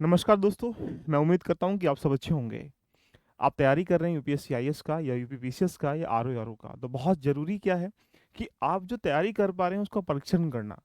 नमस्कार दोस्तों, मैं उम्मीद करता हूँ कि आप सब अच्छे होंगे। आप तैयारी कर रहे हैं यूपीएससी आईएएस का या यूपीपीसीएस का या आरओ का, तो बहुत ज़रूरी क्या है कि आप जो तैयारी कर पा रहे हैं उसका परीक्षण करना।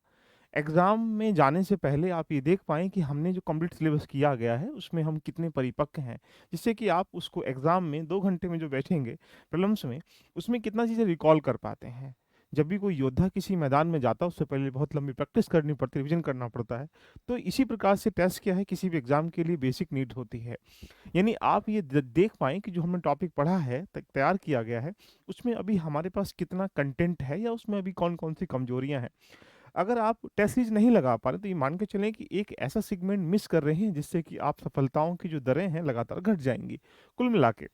एग्ज़ाम में जाने से पहले आप ये देख पाएँ कि हमने जो कंप्लीट सिलेबस किया गया है, उसमें हम कितने परिपक्व हैं। जिससे कि आप उसको एग्ज़ाम में 2 घंटे में जो बैठेंगे प्रीलिम्स में, उसमें कितना चीज़ें रिकॉल कर पाते हैं। जब भी कोई योद्धा किसी मैदान में जाता है, उससे पहले बहुत लंबी प्रैक्टिस करनी पड़ती है, रिविज़न करना पड़ता है। तो इसी प्रकार से टेस्ट क्या है, किसी भी एग्ज़ाम के लिए बेसिक नीड होती है। यानी आप ये देख पाएँ कि जो हमने टॉपिक पढ़ा है, तैयार किया गया है, उसमें अभी हमारे पास कितना कंटेंट है या उसमें अभी कौन-कौन सी कमजोरियाँ हैं। अगर आप टेस्ट सीरीज नहीं लगा पा रहे, तो ये मान के चलें कि एक ऐसा सेगमेंट मिस कर रहे हैं, जिससे कि आप सफलताओं की जो दरें हैं, लगातार घट जाएँगी। कुल मिला के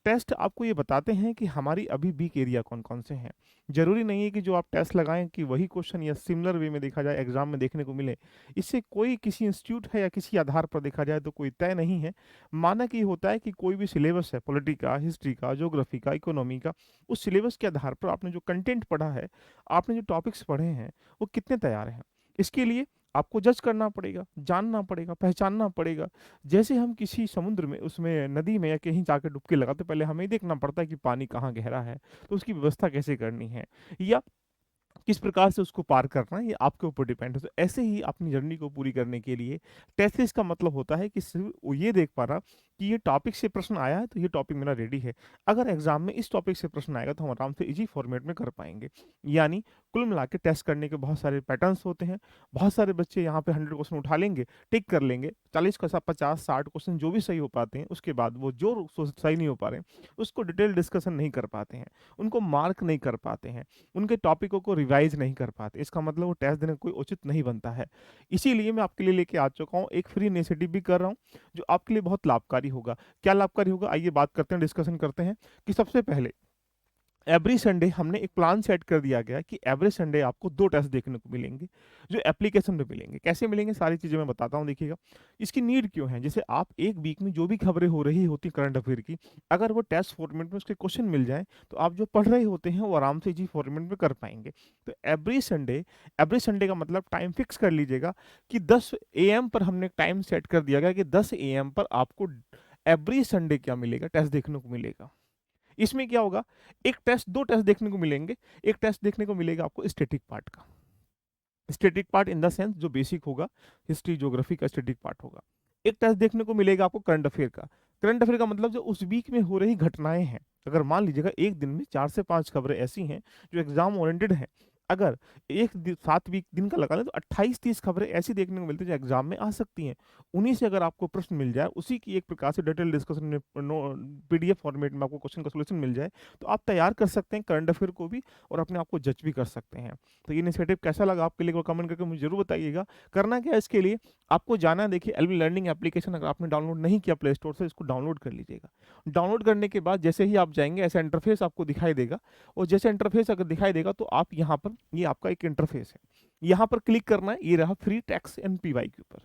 टेस्ट आपको ये बताते हैं कि हमारी अभी वीक एरिया कौन-कौन से हैं। ज़रूरी नहीं है कि जो आप टेस्ट लगाएँ कि वही क्वेश्चन या सिमिलर वे में देखा जाए एग्ज़ाम में देखने को मिले। इससे कोई किसी इंस्टीट्यूट है या किसी आधार पर देखा जाए तो कोई तय नहीं है। मानक ये होता है कि कोई भी सिलेबस है पॉलिटी का, हिस्ट्री का, ज्योग्राफी का, इकोनॉमी का, उस सिलेबस के आधार पर आपने जो कंटेंट पढ़ा है, आपने जो टॉपिक्स पढ़े हैं, वो कितने तैयार हैं। इसके लिए आपको जज करना पड़ेगा, जानना पड़ेगा, पहचानना पड़ेगा। जैसे हम किसी समुद्र में, उसमें नदी में या कहीं जाके डुबकी लगाते पहले हमें ये देखना पड़ता है कि पानी कहाँ गहरा है, तो उसकी व्यवस्था कैसे करनी है या किस प्रकार से उसको पार करना है, ये आपके ऊपर डिपेंड है। तो ऐसे ही अपनी जर्नी को पूरी करने के लिए टेस्ट सीरीज़ का मतलब होता है कि सिर्फ़ वो ये देख पाना कि ये टॉपिक से प्रश्न आया है, तो ये टॉपिक मेरा रेडी है। अगर एग्ज़ाम में इस टॉपिक से प्रश्न आएगा, तो हम आराम से ईज़ी फॉर्मेट में कर पाएँगे। यानी कुल मिला के टेस्ट करने के बहुत सारे पैटर्न्स होते हैं। बहुत सारे बच्चे यहाँ पे 100 क्वेश्चन उठा लेंगे, टिक कर लेंगे। 40 का सा 50-60 क्वेश्चन जो भी सही हो पाते हैं, उसके बाद वो जो सही नहीं हो पा रहे हैं, उसको डिटेल डिस्कशन नहीं कर पाते हैं। उनको मार्क नहीं कर पाते हैं। उनके टॉपिकों को रिवाइज नहीं कर पाते। इसका मतलब वो टेस्ट देने का कोई उचित नहीं बनता है। इसीलिए मैं आपके लिए लेके आ चुका हूँ, एक फ्री इनिशिएटिव भी कर रहा हूँ, जो आपके लिए बहुत लाभकारी होगा। क्या लाभकारी होगा? आइए बात करते हैं, डिस्कशन करते हैं कि सबसे पहले एवरी संडे हमने एक प्लान सेट कर दिया गया कि एवरी संडे आपको 2 टेस्ट देखने को मिलेंगे, जो एप्लीकेशन में मिलेंगे। कैसे मिलेंगे? सारी चीज़ें मैं बताता हूँ, देखिएगा। इसकी नीड क्यों है? जैसे आप एक वीक में जो भी खबरें हो रही होती हैं करंट अफेयर की, अगर वो टेस्ट फॉर्मेट में उसके क्वेश्चन मिल जाएँ, तो आप जो पढ़ रहे होते हैं, वो आराम से इजी फॉर्मेट में कर पाएँगे। तो एवरी संडे का मतलब टाइम फिक्स कर लीजिएगा कि 10 एएम पर हमने टाइम सेट कर दिया गया कि 10 एएम पर आपको एवरी संडे क्या मिलेगा? टेस्ट देखने को मिलेगा। इसमें क्या होगा, एक टेस्ट 2 टेस्ट देखने को मिलेंगे। एक टेस्ट देखने को मिलेगा आपको स्टैटिक पार्ट का। Static part in the sense जो बेसिक होगा, हिस्ट्री, ज्योग्राफी का स्टैटिक पार्ट होगा। एक टेस्ट देखने को मिलेगा आपको करंट अफेयर का। करंट अफेयर का मतलब जो उस वीक में हो रही घटनाएँ हैं। अगर मान लीजिएगा एक दिन में 4 से 5 खबरें ऐसी हैं जो एग्ज़ाम ओरिएंटेड हैं। अगर एक 7 वीक दिन का लगा लें, तो 28-30 खबरें ऐसी देखने को मिलती हैं जो एग्ज़ाम में आ सकती हैं। उन्हीं से अगर आपको प्रश्न मिल जाए, उसी की एक प्रकार से डिटेल डिस्कशन में नो पीडीएफ फॉर्मेट में आपको क्वेश्चन का सॉल्यूशन मिल जाए, तो आप तैयार कर सकते हैं करंट अफेयर को भी और अपने आप को जज भी कर सकते हैं। तो ये इनिशिएटिव कैसा लगा आपके लिए, कमेंट करके मुझे ज़रूर बताइएगा। करना क्या है इसके लिए, आपको जाना है, देखिए एलबी लर्निंग एप्लीकेशन अगर आपने डाउनलोड नहीं किया प्ले स्टोर से, इसको डाउनलोड कर लीजिएगा। डाउनलोड करने के बाद जैसे ही आप जाएँगे, ऐसा इंटरफेस आपको दिखाई देगा और जैसे इंटरफेस अगर दिखाई देगा, तो आप यहाँ पर, ये आपका एक इंटरफेस है। यहाँ पर क्लिक करना है, ये रहा फ्री टेक्स्ट एंड पीवाई के ऊपर।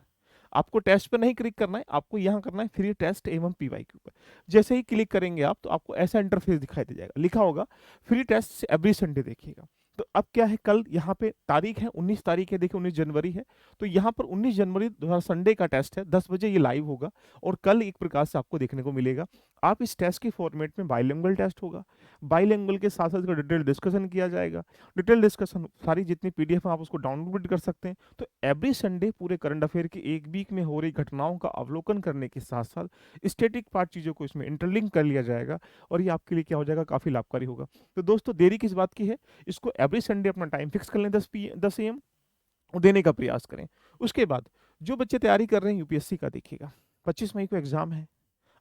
आपको टेस्ट पे नहीं क्लिक करना है, आपको यहाँ करना है फ्री टेस्ट एवं पीवाई के ऊपर। जैसे ही क्लिक करेंगे आप, तो आपको ऐसा इंटरफेस दिखाई दे जाएगा, लिखा होगा फ्री टेस्ट एवरी संडे, देखिएगा। तो अब क्या है, कल यहाँ पे तारीख है 19 तारीख है, देखिए 19 जनवरी है। तो यहाँ पर 19 जनवरी संडे का टेस्ट है, 10 बजे ये लाइव होगा और कल एक प्रकार से आपको देखने को मिलेगा। आप इस टेस्ट के फॉर्मेट में बाइलिंगुअल टेस्ट होगा। बाइलिंगुअल के साथ साथ इसका डिटेल डिस्कशन किया जाएगा। डिटेल डिस्कशन सारी जितनी पीडीएफ है, आप उसको डाउनलोड भी कर सकते हैं। तो एवरी संडे पूरे करंट अफेयर की एक वीक में हो रही घटनाओं का अवलोकन करने के साथ साथ स्टैटिक पार्ट चीज़ों को इसमें इंटरलिंक कर लिया जाएगा और ये आपके लिए क्या हो जाएगा, काफ़ी लाभकारी होगा। तो दोस्तों, देरी किस बात की है, इसको एवरी संडे अपना टाइम फिक्स कर लें 10 एएम और देने का प्रयास करें। उसके बाद जो बच्चे तैयारी कर रहे हैं यूपीएससी का, देखिएगा 25 मई को एग्जाम है।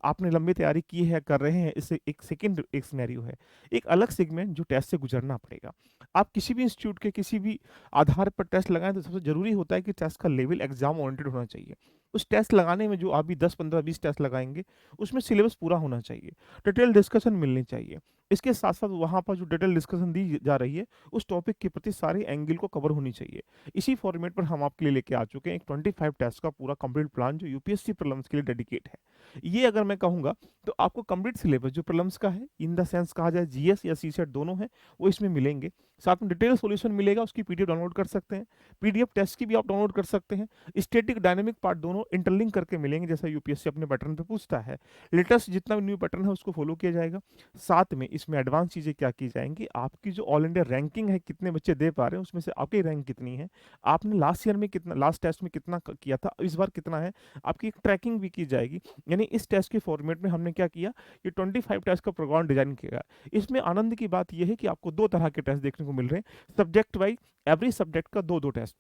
आपने लंबी तैयारी की है, कर रहे हैं, इससे एक सेकंड एक सिनेरियो है। एक अलग सेगमेंट जो टेस्ट से गुजरना पड़ेगा। आप किसी भी इंस्टीट्यूट के किसी भी आधार पर टेस्ट लगाएँ, तो सबसे ज़रूरी होता है कि टेस्ट का लेवल एग्ज़ाम ओरिएंटेड होना चाहिए। उस टेस्ट लगाने में जो आप भी 10, 15, 20 टेस्ट लगाएँगे, उसमें सिलेबस पूरा होना चाहिए। डिटेल डिस्कशन मिलनी चाहिए। इसके साथ-साथ वहाँ पर जो डिटेल डिस्कशन दी जा रही है, उस टॉपिक के प्रति सारे एंगल को कवर होनी चाहिए। इसी फॉर्मेट पर हम आपके लिए लेके आ चुके हैं एक 25 टेस्ट का पूरा कंप्लीट प्लान, जो यूपीएससी प्रीलिम्स के लिए डेडिकेट है। ये अगर मैं कहूँगा तो आपको कंप्लीट सिलेबस जो प्रीलिम्स का है, इन द सेंस कहा जाए जीएस या सीसेट दोनों हैं, वो इसमें मिलेंगे। साथ में डिटेल सॉल्यूशन मिलेगा, उसकी पीडीएफ डाउनलोड कर सकते हैं। पीडीएफ टेस्ट की भी आप डाउनलोड कर सकते हैं। स्टैटिक डायनामिक पार्ट दोनों इंटरलिंक करके मिलेंगे, जैसा यूपीएससी अपने पैटर्न पे पूछता है। लेटेस्ट जितना भी न्यू पैटर्न है उसको फॉलो किया जाएगा। साथ में इसमें एडवांस चीज़ें क्या की जाएंगी, आपकी जो ऑल इंडिया रैंकिंग है, कितने बच्चे दे पा रहे हैं, उसमें से आपकी रैंक कितनी है, आपने लास्ट ईयर में कितना, लास्ट टेस्ट में कितना किया था, इस बार कितना है, आपकी एक ट्रैकिंग भी की जाएगी। यानी इस टेस्ट के फॉर्मेट में हमने क्या किया, ये 25 टेस्ट का प्रोग्राम डिजाइन किया। इसमें आनंद की बात यह है कि आपको दो तरह के टेस्ट देखने को मिल रहे हैं, सब्जेक्ट वाइज, एवरी सब्जेक्ट का दो दो टेस्ट।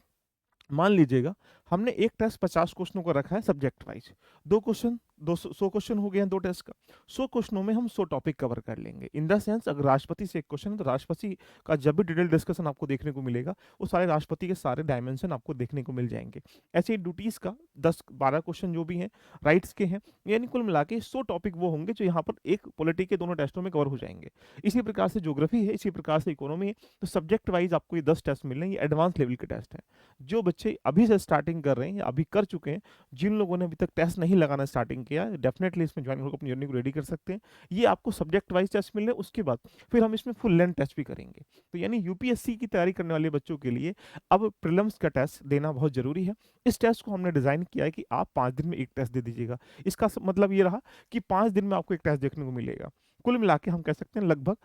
मान लीजिएगा हमने एक टेस्ट 50 क्वेश्चनों का रखा है सब्जेक्ट वाइज, दो क्वेश्चन, 100 क्वेश्चन हो गए हैं दो टेस्ट का। 100 क्वेश्चनों में हम 100 टॉपिक कवर कर लेंगे। इन द सेंस अगर राष्ट्रपति से एक क्वेश्चन है तो राष्ट्रपति का जब भी डिटेल डिस्कशन आपको देखने को मिलेगा, वो सारे राष्ट्रपति के सारे डायमेंशन आपको देखने को मिल जाएंगे। ऐसे ही ड्यूटीज का 10-12 क्वेश्चन जो भी हैं राइट्स के हैं, यानी कुल मिला के 100 टॉपिक वो होंगे जो यहाँ पर एक पॉलिटी के दोनों टेस्टों में कवर हो जाएंगे। इसी प्रकार से ज्योग्राफी है, इसी प्रकार से इकोनॉमी है। तो सब्जेक्ट वाइज आपको ये 10 टेस्ट मिल रहे हैं, ये एडवांस लेवल के टेस्ट हैं। जो बच्चे अभी से स्टार्टिंग कर रहे हैं या अभी कर चुके हैं, जिन लोगों ने अभी तक टेस्ट नहीं लगाना स्टार्टिंग किया, डेफिनेटली इसमें ज्वाइन होकर अपनी जर्नी को रेडी कर सकते हैं। ये आपको सब्जेक्ट वाइज टेस्ट मिल रहे हैं, उसके बाद फिर हम इसमें फुल लेंथ टेस्ट भी करेंगे। तो यानी यूपीएससी की तैयारी करने वाले बच्चों के लिए अब प्रीलिम्स का टेस्ट देना बहुत जरूरी है। इस टेस्ट को हमने डिजाइन किया है कि आप 5 दिन में एक टेस्ट दे दीजिएगा। इसका मतलब ये रहा कि 5 दिन में आपको एक टेस्ट देखने को मिलेगा। कुल मिला के हम कह सकते हैं लगभग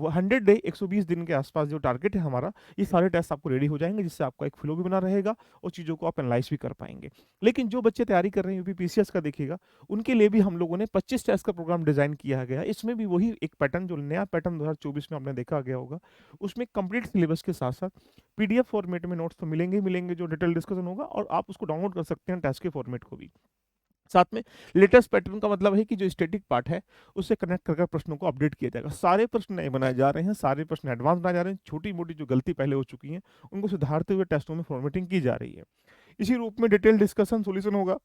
100 डे, 120 दिन के आसपास जो टारगेट है हमारा, ये सारे टेस्ट आपको रेडी हो जाएंगे, जिससे आपका एक फ्लो भी बना रहेगा और चीज़ों को आप एनालाइज भी कर पाएंगे। लेकिन जो बच्चे तैयारी कर रहे हैं यूपीपीसीएस का देखिएगा, उनके लिए भी हम लोगों ने 25 टेस्ट का प्रोग्राम डिजाइन किया गया। इसमें भी वही एक पैटर्न, जो नया पैटर्न 2024 में आपने देखा गया होगा, उसमें कंप्लीट सिलेबस के साथ साथ पीडीएफ फॉर्मेट में नोट्स तो मिलेंगे ही मिलेंगे, जो डिटेल डिस्कशन होगा, और आप उसको डाउनलोड कर सकते हैं टेस्ट के फॉर्मेट को भी। साथ में लेटेस्ट पैटर्न का मतलब है कि जो स्टैटिक पार्ट है उससे कनेक्ट करके प्रश्नों को अपडेट किया जाएगा। सारे प्रश्न नए बनाए जा रहे हैं, सारे प्रश्न एडवांस बनाए जा रहे हैं, छोटी मोटी जो गलती पहले हो चुकी है उनको सुधारते हुए टेस्टों में फॉर्मेटिंग की जा रही है। इसी रूप में डिटेल डिस्कशन सॉल्यूशन होगा,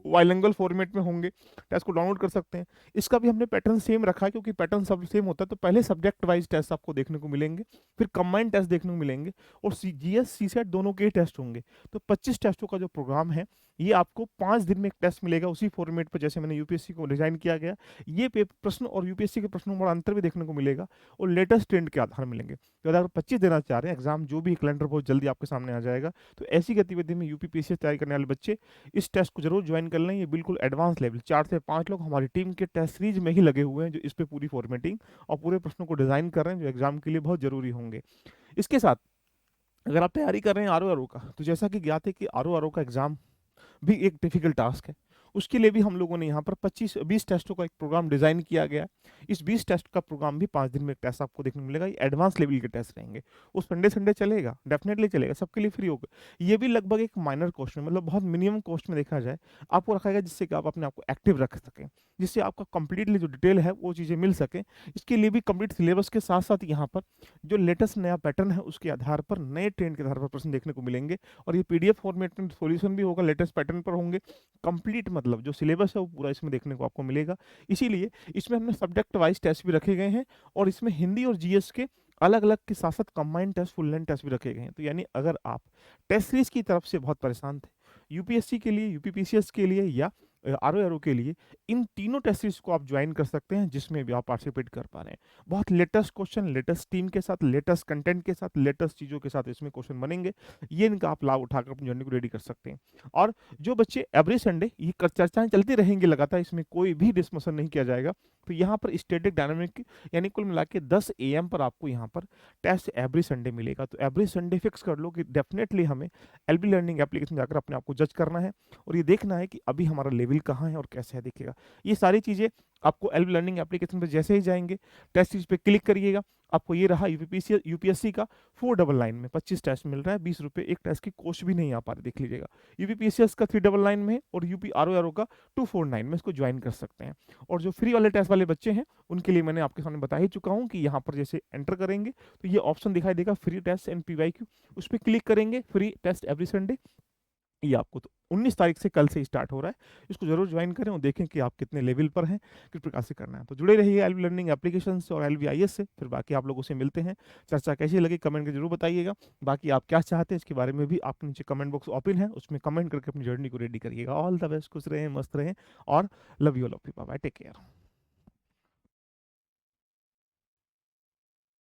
बाइलिंगुअल फॉर्मेट में होंगे, टेस्ट को डाउनलोड कर सकते हैं। इसका भी हमने पैटर्न सेम रखा है, क्योंकि पैटर्न सब सेम होता है। तो पहले सब्जेक्ट वाइज टेस्ट आपको देखने को मिलेंगे, फिर कंबाइंड टेस्ट देखने को मिलेंगे, और जीएस सीसेट दोनों के टेस्ट होंगे। तो 25 टेस्टों का जो प्रोग्राम है, ये आपको 5 दिन में एक टेस्ट मिलेगा, उसी फॉर्मेट पर जैसे मैंने यूपीएससी को डिजाइन किया गया। ये प्रश्न और यूपीएससी के प्रश्नों में बड़ा अंतर भी देखने को मिलेगा, और लेटेस्ट ट्रेंड के आधार मिलेंगे। तो अगर आप 25 देना चाह रहे हैं एग्जाम, जो भी कैलेंडर बहुत जल्दी आपके सामने आ जाएगा, तो ऐसी गतिविधि में यूपीपीएससी तैयारी करने वाले बच्चे इस टेस्ट को जरूर ज्वाइन कर लें। ये बिल्कुल एडवांस लेवल, 4 से 5 लोग हमारी टीम के टेस्ट सीरीज में ही लगे हुए हैं, जो इस पे पूरी फॉर्मेटिंग और पूरे प्रश्नों को डिजाइन कर रहे हैं, जो एग्जाम के लिए बहुत जरूरी होंगे। इसके साथ अगर आप तैयारी कर रहे हैं आरओ का, तो जैसा कि ज्ञात है कि आरओ का एग्जाम भी एक डिफिकल्ट टास्क है। उसके लिए भी हम लोगों ने यहाँ पर 25-20 टेस्टों का एक प्रोग्राम डिजाइन किया गया है। इस 20 टेस्ट का प्रोग्राम भी 5 दिन में एक टेस्ट आपको देखने को मिलेगा। ये एडवांस लेवल के टेस्ट रहेंगे। वो संडे संडे चलेगा, डेफिनेटली चलेगा, सबके लिए फ्री होगा। ये भी लगभग एक माइनर क्वेश्चन, मतलब बहुत मिनिमम कॉस्ट में देखा जाए आपको रखा गया, जिससे कि आप अपने आप को एक्टिव रख सकें, जिससे आपका कंप्लीटली जो डिटेल है वो चीज़ें मिल सके। इसके लिए भी कंप्लीट सिलेबस के साथ साथ यहाँ पर जो लेटेस्ट नया पैटर्न है उसके आधार पर, नए ट्रेंड के आधार पर प्रश्न देखने को मिलेंगे, और ये पीडीएफ फॉर्मेट में सॉल्यूशन भी होगा, लेटेस्ट पैटर्न पर होंगे। कंप्लीट मतलब जो सिलेबस है वो पूरा इसमें देखने को आपको मिलेगा। इसीलिए इसमें हमने सब्जेक्ट वाइज टेस्ट भी रखे गए हैं, और इसमें हिंदी और जीएस के अलग अलग के साथ साथ combined test, full length test भी रखे गए हैं। तो यानी अगर आप टेस्ट सीरीज की तरफ से बहुत परेशान थे, यूपीएससी के लिए, यूपीपीसीएस के लिए, या आरओ के लिए, इन तीनों टेस्ट सीरीज को आप ज्वाइन कर सकते हैं, जिसमें भी आप पार्टिसिपेट कर पा रहे हैं। बहुत लेटेस्ट क्वेश्चन, लेटेस्ट टीम के साथ, लेटेस्ट कंटेंट के साथ, लेटेस्ट चीज़ों के साथ इसमें क्वेश्चन बनेंगे। ये इनका आप लाभ उठाकर अपनी जर्नी को रेडी कर सकते हैं। और जो बच्चे एवरी संडे, ये चर्चाएं चलती रहेंगी लगातार, इसमें कोई भी डिस्कशन नहीं किया जाएगा। तो यहाँ पर स्टैटिक डायनामिक, यानी कुल मिला के 10 AM पर आपको यहाँ पर टेस्ट एवरी संडे मिलेगा। तो एवरी संडे फिक्स कर लो कि डेफिनेटली हमें एलबी लर्निंग एप्लीकेशन जाकर अपने आप को जज करना है, और ये देखना है कि अभी हमारा लेवल कहाँ है और कैसे है। देखिएगा ये सारी चीज़ें आपको एलबी लर्निंग एप्लीकेशन पर जैसे ही जाएंगे, टेस्ट सीरीज पे क्लिक करिएगा, आपको ये रहा यूपीएससी का 499 में 25 टेस्ट मिल रहा है, 20 रुपये एक टेस्ट की कॉस्ट भी नहीं आ पा रही, देख लीजिएगा। यूपीपीसीएस का 399 में है, और यूपी आरओ का 249 में, इसको ज्वाइन कर सकते हैं। और जो फ्री वाले टेस्ट वाले बच्चे हैं उनके लिए मैंने आपके सामने बता ही चुका हूँ कि यहाँ पर जैसे एंटर करेंगे तो ये ऑप्शन दिखाई देगा, फ्री टेस्ट एंड पीवाईक्यू, उस पर क्लिक करेंगे, फ्री टेस्ट एवरी संडे, ये आपको तो 19 तारीख से कल से स्टार्ट हो रहा है। इसको ज़रूर ज्वाइन करें और देखें कि आप कितने लेवल पर हैं, किस प्रकार से करना है। तो जुड़े रहिए एलबी लर्निंग एप्लीकेशन से और एलबी आईएएस से। फिर बाकी आप लोगों से मिलते हैं। चर्चा कैसी लगी कमेंट करके ज़रूर बताइएगा। बाकी आप क्या चाहते हैं इसके बारे में भी आप नीचे कमेंट बॉक्स ओपन है, उसमें कमेंट करके अपनी जर्नी को रेडी करिएगा। ऑल द बेस्ट, खुश रहें, मस्त रहें और love you all of you. Bye bye, take care.